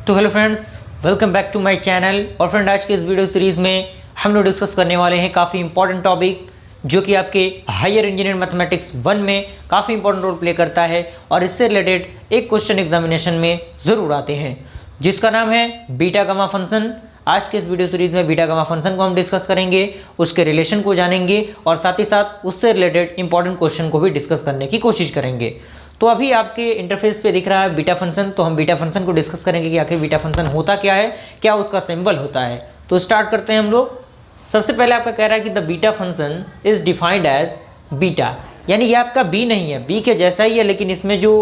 तो hello friends, welcome back to my channel. और friend, आज के इस वीडियो सीरीज़ में हम लोग डिस्कस करने वाले हैं काफ़ी इंपॉर्टेंट टॉपिक जो कि आपके हायर इंजीनियर मैथमेटिक्स 1 में काफ़ी इंपॉर्टेंट रोल प्ले करता है और इससे रिलेटेड एक क्वेश्चन एग्जामिनेशन में ज़रूर आते हैं, जिसका नाम है बीटा गामा फंक्शन। आज के इस वीडियो सीरीज़ में बीटा गामा फंक्शन को हम डिस्कस करेंगे, उसके रिलेशन को जानेंगे और साथ ही साथ उससे रिलेटेड इंपॉर्टेंट क्वेश्चन को भी डिस्कस करने की कोशिश करेंगे। तो अभी आपके इंटरफेस पे दिख रहा है बीटा फंक्शन, तो हम बीटा फंक्शन को डिस्कस करेंगे कि आखिर बीटा फंक्शन होता क्या है, क्या उसका सिंबल होता है। तो स्टार्ट करते हैं हम लोग। सबसे पहले आपका कह रहा है कि the beta function is defined as beta, यानी ये आपका बी नहीं है, बी के जैसा ही है, लेकिन इसमें जो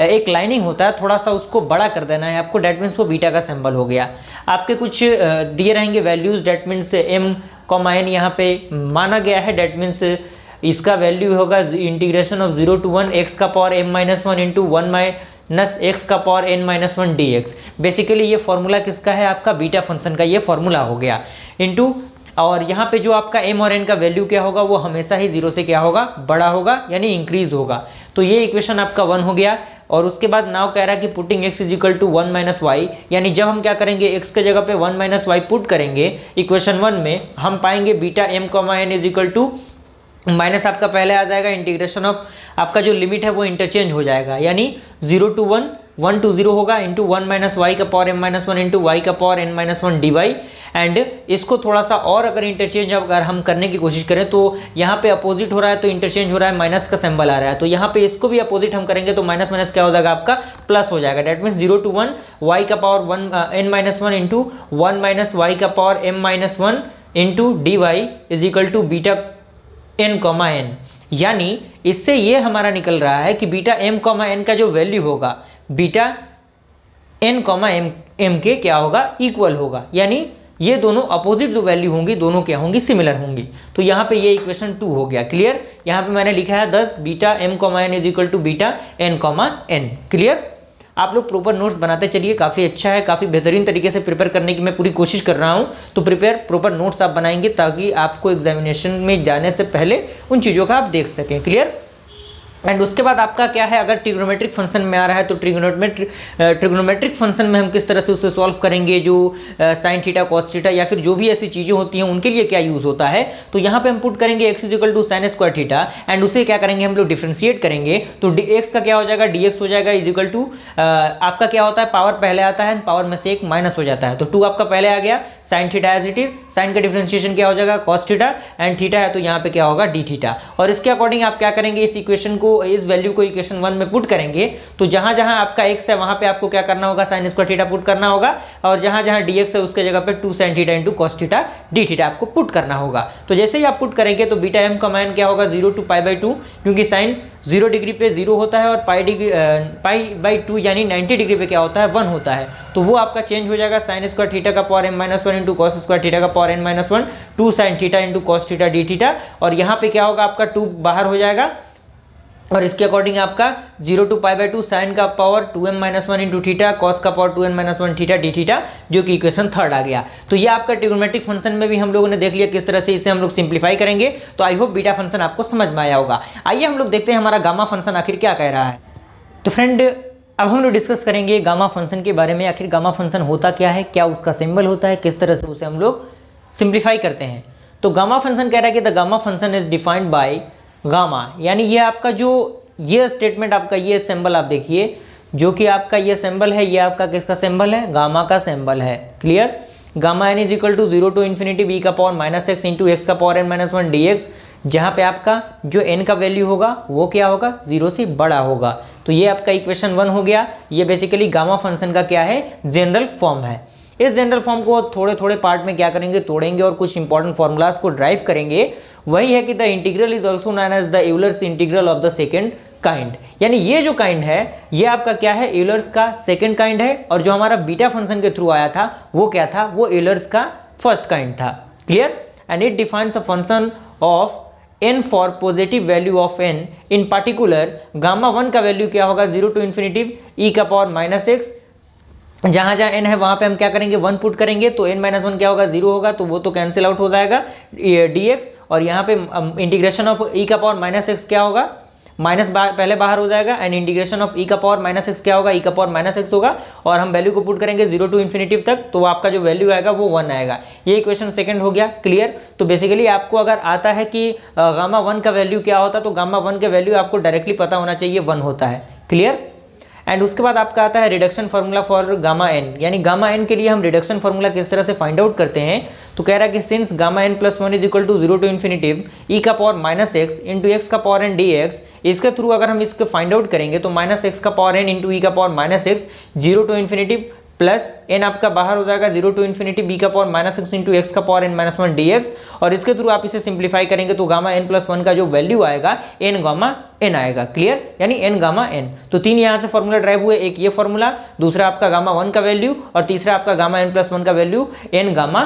एक लाइनिंग होता है थोड़ा सा उसको बड़ा कर देना है आपको, डेट मीन्स वो बीटा का सिंबल हो गया। आपके कुछ दिए रहेंगे values, that means m comma n यहाँ पे माना गया है, डेट मीन्स इसका वैल्यू होगा इंटीग्रेशन ऑफ 0 to 1 x का power m-1 into 1 minus x का पावर n-1 dx। बेसिकली ये फॉर्मूला किसका है, आपका बीटा फंक्शन का ये फॉर्मूला हो गया इंटू, और यहाँ पे जो आपका m और n का वैल्यू क्या होगा वो हमेशा ही 0 से क्या होगा, बड़ा होगा, यानी इंक्रीज होगा। तो ये इक्वेशन आपका 1 हो गया। और उसके बाद नाउ कह रहा है कि putting x is equal to 1 minus y, यानी जब हम क्या करेंगे x के जगह पे 1 माइनस वाई पुट करेंगे इक्वेशन 1 में, हम पाएंगे beta m comma n equal to minus आपका पहले आ जाएगा इंटीग्रेशन ऑफ आपका जो लिमिट है वो इंटरचेंज हो जाएगा, यानी 0 to 1 1 to 0 होगा इंटू 1 माइनस वाई का पावर m-1 इंटू वाई का पावर n-1 dy। एंड इसको थोड़ा सा और अगर इंटरचेंज अगर हम करने की कोशिश करें तो यहाँ पे अपोजिट हो रहा है तो इंटरचेंज हो रहा है, माइनस का सिंबल आ रहा है, तो यहाँ पे इसको भी अपोजिट हम करेंगे तो माइनस माइनस क्या हो जाएगा आपका प्लस हो जाएगा। डेट मीन्स 0 to 1 वाई का power n-1 into 1 minus y का power m-1 into dy is equal to beta n comma n। यानी इससे ये हमारा निकल रहा है कि बीटा m कॉमा n का जो वैल्यू होगा बीटा n कॉमा m के क्या होगा, इक्वल होगा, यानी ये दोनों अपोजिट जो वैल्यू होंगी दोनों क्या होंगी, सिमिलर होंगी। तो यहाँ पे ये इक्वेशन 2 हो गया। क्लियर। यहाँ पे मैंने लिखा है 10 beta m comma n is equal to beta n comma n। Clear. आप लोग प्रॉपर नोट्स बनाते चलिए, काफ़ी अच्छा है, काफ़ी बेहतरीन तरीके से प्रिपेयर करने की मैं पूरी कोशिश कर रहा हूं। तो प्रॉपर नोट्स आप बनाएंगे ताकि आपको एग्जामिनेशन में जाने से पहले उन चीज़ों का आप देख सकें। क्लियर। एंड उसके बाद आपका क्या है, अगर ट्रिग्नोमेट्रिक फंक्शन में आ रहा है तो ट्रिग्नोमेट्रिक फंक्शन में हम किस तरह से उसे सॉल्व करेंगे, जो साइन थीटा कॉस थीटा या फिर जो भी ऐसी चीज़ें होती हैं उनके लिए क्या यूज़ होता है। तो यहाँ पे हम पुट करेंगे x is equal to sine square theta and उसे क्या करेंगे हम लोग डिफ्रेंशिएट करेंगे, तो x का क्या हो जाएगा, dx हो जाएगा इजिकल टू आपका क्या होता है, पावर पहले आता है, पावर में से एक माइनस हो जाता है, तो 2 आपका पहले आ गया, sine theta as it is, sine का डिफ्रेंशिएशन क्या हो जाएगा कॉस थीटा एंड थीटा है तो यहाँ पे क्या होगा डी थीटा। और इसके अकॉर्डिंग आप क्या करेंगे, इस इक्वेशन को, इस वैल्यू को इक्वेशन 1 में पुट करेंगे, तो जहां जहां आपका x है वहां पे आपको क्या करना होगा, साइन स्क्वायर थीटा पुट करना होगा, और जहां जहां dx है उसके जगह पे 2 sine theta into cos theta d theta आपको पुट करना होगा। तो जैसे ही आप पुट करेंगे तो बीटा m का मान क्या होगा 0 to π/2, क्योंकि साइन 0 डिग्री पे 0 होता है और π/2 यानी 90 डिग्री पे क्या होता है 1 होता है, तो वो आपका चेंज हो जाएगा साइन स्क्वायर थीटा का power m-1 into cos square theta का power n-1 2 sine theta into cos theta d theta. और यहाँ पे क्या होगा आपका 2 बाहर हो जाएगा और इसके अकॉर्डिंग आपका 0 to π/2 साइन का power 2m-1 into theta cos का power 2n-1 theta d theta, जो कि इक्वेशन 3 आ गया। तो ये आपका ट्रिग्नोमेट्रिक फंक्शन में भी हम लोगों ने देख लिया किस तरह से इसे हम लोग सिंप्लीफाई करेंगे। तो आई होप बीटा फंक्शन आपको समझ में आया होगा। आइए हम लोग देखते हैं हमारा गामा फंक्शन आखिर क्या कह रहा है। तो फ्रेंड, अब हम लोग डिस्कस करेंगे गामा फंक्शन के बारे में, आखिर गामा फंक्शन होता क्या है, क्या उसका सिंबल होता है, किस तरह से उसे हम लोग सिंप्लीफाई करते हैं। तो गामा फंक्शन कह रहा है कि the gamma function is defined by gamma, यानी ये आपका जो ये स्टेटमेंट आपका ये सिंबल आप देखिए, जो कि आपका ये सिंबल है, ये आपका किसका सिंबल है, गामा का सिंबल है। Clear. Gamma n is equal to 0 to infinity b का power minus x into x का पावर n-1 dx, जहाँ पे आपका जो n का वैल्यू होगा वो क्या होगा, 0 से बड़ा होगा। तो ये आपका इक्वेशन 1 हो गया। ये बेसिकली गामा फंक्शन का क्या है, जनरल फॉर्म है। इस जनरल फॉर्म को थोड़े थोड़े पार्ट में क्या करेंगे, तोड़ेंगे और कुछ इंपॉर्टेंट फॉर्मूलाज को ड्राइव करेंगे। वही है कि the integral is also known as the Euler's integral of the second kind, यानी ये जो काइंड है ये आपका क्या है, यूलर्स का सेकेंड काइंड है, और जो हमारा बीटा फंक्शन के थ्रू आया था वो क्या था, वो यूलर्स का फर्स्ट काइंड था। Clear. And it defines a function of n for positive value of n, in particular gamma 1 का वैल्यू क्या होगा 0 to इन्फिनिटी e का पावर माइनस एक्स, जहां जहां n है वहां पे हम क्या करेंगे 1 पुट करेंगे, तो n-1 क्या होगा 0 होगा, तो वो तो कैंसिल आउट हो जाएगा dx, और यहाँ पे इंटीग्रेशन ऑफ e का पावर माइनस एक्स क्या होगा माइनस पहले बाहर हो जाएगा एंड इंटीग्रेशन ऑफ ई का पावर माइनस एक्स क्या होगा, ई का पावर माइनस एक्स होगा और हम वैल्यू को पुट करेंगे 0 टू इन्फिनिटी तक, तो आपका जो वैल्यू आएगा वो 1 आएगा। ये इक्वेशन सेकंड हो गया क्लियर। तो बेसिकली आपको अगर आता है कि गामा 1 का वैल्यू क्या होता है, तो गामा 1 का वैल्यू आपको डायरेक्टली पता होना चाहिए 1 होता है, क्लियर। एंड उसके बाद आपका आता है reduction formula for gamma n, यानी गामा एन के लिए हम रिडक्शन फार्मूला किस तरह से फाइंड आउट करते हैं। तो कह रहा है कि since gamma n plus 1 is equal to 0 to infinity e का power minus x into x का पावर एन डी एक्स, इसके थ्रू अगर हम इसको फाइंड आउट करेंगे तो माइनस एक्स का पावर एन इंटू ई का power minus x 0 to infinity plus n आपका बाहर हो जाएगा 0 टू इन्फिनिटी बी का power minus x into x का power n minus 1 D x, और इसके थ्रू आप इसे सिंप्लीफाई करेंगे तो गामा एन प्लस 1 का जो वैल्यू आएगा एन गामा एन आएगा, क्लियर, यानी एन गामा एन। तो तीन यहाँ से फॉर्मूला ड्राइव हुए, एक ये फॉर्मूला, दूसरा आपका गामा 1 का वैल्यू और तीसरा आपका गामा एन प्लस 1 का value n gamma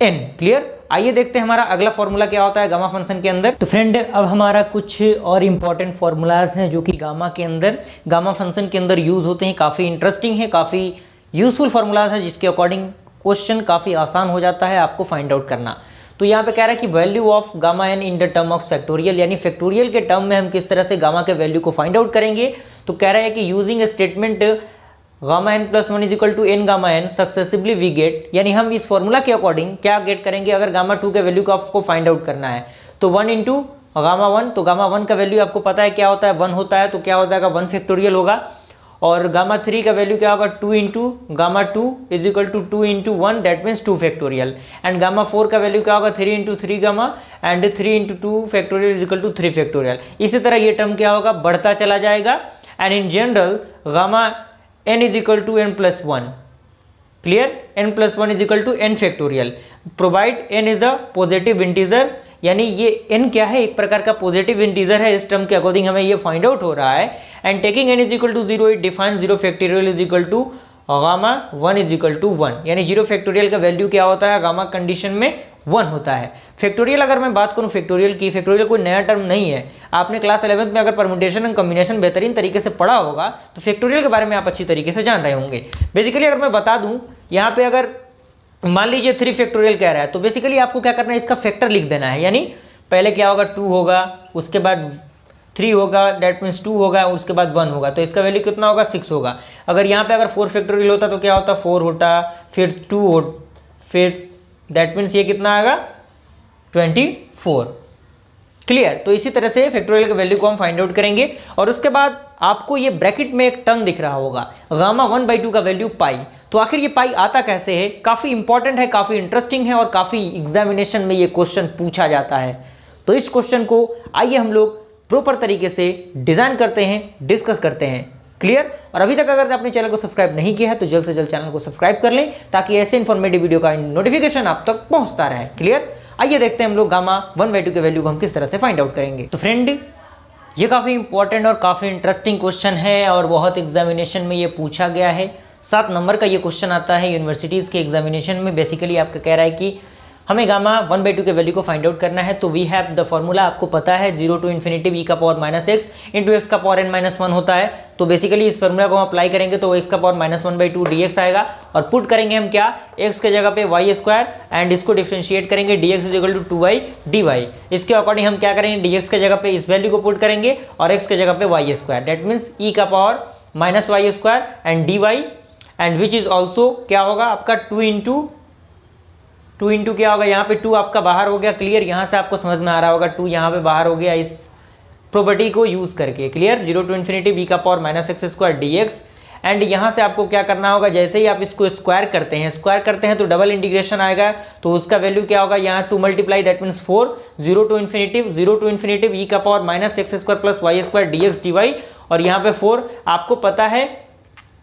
n, clear. आइए देखते हैं हमारा अगला फॉर्मूला क्या होता है गामा फंक्शन के अंदर। तो फ्रेंड अब हमारा कुछ और इंपॉर्टेंट फॉर्मूलाज हैं जो कि गामा के अंदर, गामा फंक्शन के अंदर यूज होते हैं, काफ़ी इंटरेस्टिंग है, काफ़ी यूजफुल फार्मूलाज है जिसके अकॉर्डिंग क्वेश्चन काफ़ी आसान हो जाता है आपको फाइंड आउट करना। तो यहाँ पे कह रहा है कि value of gamma n in the term of factorial, यानी फैक्टोरियल के टर्म में हम किस तरह से गामा के वैल्यू को फाइंड आउट करेंगे। तो कह रहा है कि using statement gamma n plus 1 is equal to n gamma n successively we get, यानी हम इस फॉर्मूला के अकॉर्डिंग क्या गेट करेंगे अगर गामा 2 के वैल्यू को आपको फाइंड आउट करना है। तो 1 इंटू गामा 1, तो गामा 1 का वैल्यू आपको पता है क्या होता है, 1 होता है, तो क्या हो जाएगा 1 फैक्टोरियल होगा। और गामा 3 का वैल्यू क्या होगा 2 into gamma 2 is equal to 2 into 1 that means 2 factorial. And gamma 4 का वैल्यू क्या होगा 3 into 3 gamma and 3 into 2 factorial is equal to 3 factorial. इसी तरह ये टर्म क्या होगा, बढ़ता चला जाएगा। And in general gamma n is equal to n plus 1, clear, n plus 1 is equal to n factorial provide n is a positive integer, यानी ये n क्या है, एक प्रकार का पॉजिटिव इंटीजर है, इस टर्म के अकॉर्डिंग हमें ये फाइंड आउट हो रहा है। And taking n is equal to 0 it define 0 factorial is equal to gamma 1 is equal to 1, यानी 0 फैक्टोरियल का वैल्यू क्या होता है गामा कंडीशन में 1 होता है। फैक्टोरियल अगर मैं बात करूं फैक्टोरियल की, फैक्टोरियल कोई नया टर्म नहीं है, आपने क्लास 11th में अगर परमुटेशन एंड कॉम्बिनेशन बेहतरीन तरीके से पढ़ा होगा तो फैक्टोरियल के बारे में आप अच्छी तरीके से जान रहे होंगे। बेसिकली अगर मैं बता दूं यहाँ पे अगर मान लीजिए 3 फैक्टोरियल कह रहा है तो बेसिकली आपको क्या करना है, इसका फैक्टर लिख देना है, यानी पहले क्या होगा 2 होगा, उसके बाद 3 होगा दैट मीन्स 2 होगा, उसके बाद 1 होगा, तो इसका वैल्यू कितना होगा 6 होगा। अगर यहाँ पे अगर 4 फैक्टोरियल होता तो क्या होता 4 होता, फिर 2 हो, फिर दैट मीन्स ये कितना आएगा 24, क्लियर। तो इसी तरह से फैक्टोरियल के वैल्यू को हम फाइंड आउट करेंगे। और उसके बाद आपको ये ब्रैकेट में एक टर्म दिख रहा होगा गामा 1/2 का वैल्यू पाई। तो आखिर ये पाई आता कैसे है, काफ़ी इंपॉर्टेंट है, काफ़ी इंटरेस्टिंग है और काफ़ी एग्जामिनेशन में ये क्वेश्चन पूछा जाता है। तो इस क्वेश्चन को आइए हम लोग प्रॉपर तरीके से डिज़ाइन करते हैं, डिस्कस करते हैं, क्लियर। और अभी तक अगर आपने चैनल को सब्सक्राइब नहीं किया है तो जल्द से जल्द चैनल को सब्सक्राइब कर लें ताकि ऐसे इन्फॉर्मेटिव वीडियो का नोटिफिकेशन आप तक पहुंचता रहे, क्लियर। आइए देखते हैं हम लोग गामा 1/2 के वैल्यू को हम किस तरह से फाइंड आउट करेंगे। तो फ्रेंड ये काफ़ी इंपॉर्टेंट और काफ़ी इंटरेस्टिंग क्वेश्चन है और बहुत एग्जामिनेशन में ये पूछा गया है। 7 नंबर का ये क्वेश्चन आता है यूनिवर्सिटीज़ के एग्जामिनेशन में। बेसिकली आपका कह रहा है कि हमें गामा 1/2 के वैल्यू को फाइंड आउट करना है। तो वी हैव द फॉर्मूला, आपको पता है 0 टू इन्फिनिटी ई का power minus x into x का पावर n माइनस 1 होता है। तो बेसिकली इस फॉर्मूला को हम अप्लाई करेंगे तो एक्स का पावर माइनस 1/2 dx आएगा और पुट करेंगे हम क्या, एक्स के जगह पे वाई स्क्वायर एंड इसको डिफ्रेंशिएट करेंगे dx is equal to 2y dy। इसके अकॉर्डिंग हम क्या करेंगे, dx के जगह पे इस वैल्यू को पुट करेंगे और x के जगह पे y square, that means e का power minus y square and dy and which is also क्या होगा आपका 2 इंटू क्या होगा, यहाँ पे 2 आपका बाहर हो गया, क्लियर। यहाँ से आपको समझ में आ रहा होगा 2 यहाँ पे बाहर हो गया इस प्रॉपर्टी को यूज करके, क्लियर। 0 टू इन्फिनिटी बी का power minus x square dx and यहाँ से आपको क्या करना होगा, जैसे ही आप इसको स्क्वायर करते हैं तो डबल इंटीग्रेशन आएगा तो उसका वैल्यू क्या होगा, यहाँ 2 multiply that means 4, 0 to infinity e का power minus x square plus y square dx dy और यहाँ पे 4 आपको पता है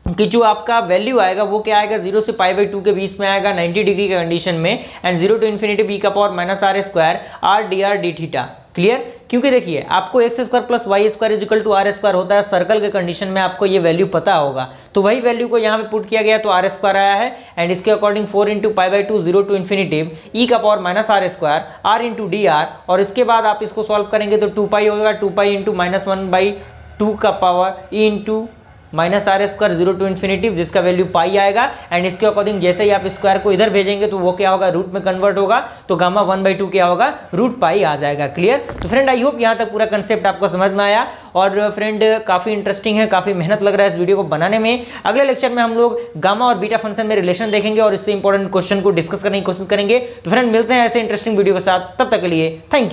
कि जो आपका वैल्यू आएगा वो क्या आएगा 0 से π/2 के बीच में आएगा 90 डिग्री के कंडीशन में एंड 0 टू इन्फिनिटी बी का power minus r square r d r d theta, clear. क्योंकि देखिए आपको x square plus y square is equal to r square होता है, सर्कल के कंडीशन में आपको ये वैल्यू पता होगा तो वही वैल्यू को यहाँ पे पुट किया गया तो आर स्क्वायर आया है एंड इसके according 4 into π/2 0 to infinity e का power minus r square r into d r और इसके बाद आप इसको सॉल्व करेंगे तो 2 पाई होगा, 2 पाई इंटू माइनस 1/2 का power e into minus r square 0 to infinity, जिसका वैल्यू पाई आएगा। एंड इसके अकॉर्डिंग जैसे ही आप स्क्वायर को इधर भेजेंगे तो वो क्या होगा, रूट में कन्वर्ट होगा, तो गामा 1/2 क्या होगा, रूट पाई आ जाएगा। क्लियर? तो फ्रेंड आई होप यहाँ तक पूरा कंसेप्ट आपको समझ में आया। और फ्रेंड काफी इंटरेस्टिंग है, काफी मेहनत लग रहा है इस वीडियो को बनाने में। अगले लेक्चर में हम लोग गामा और बीटा फंक्शन में रिलेशन देखेंगे और इससे इंपॉर्टेंट क्वेश्चन को डिस्कस करने की कोशिश करेंगे। तो फ्रेंड मिलते हैं ऐसे इंटरेस्टिंग वीडियो के साथ, तब तक के लिए थैंक यू।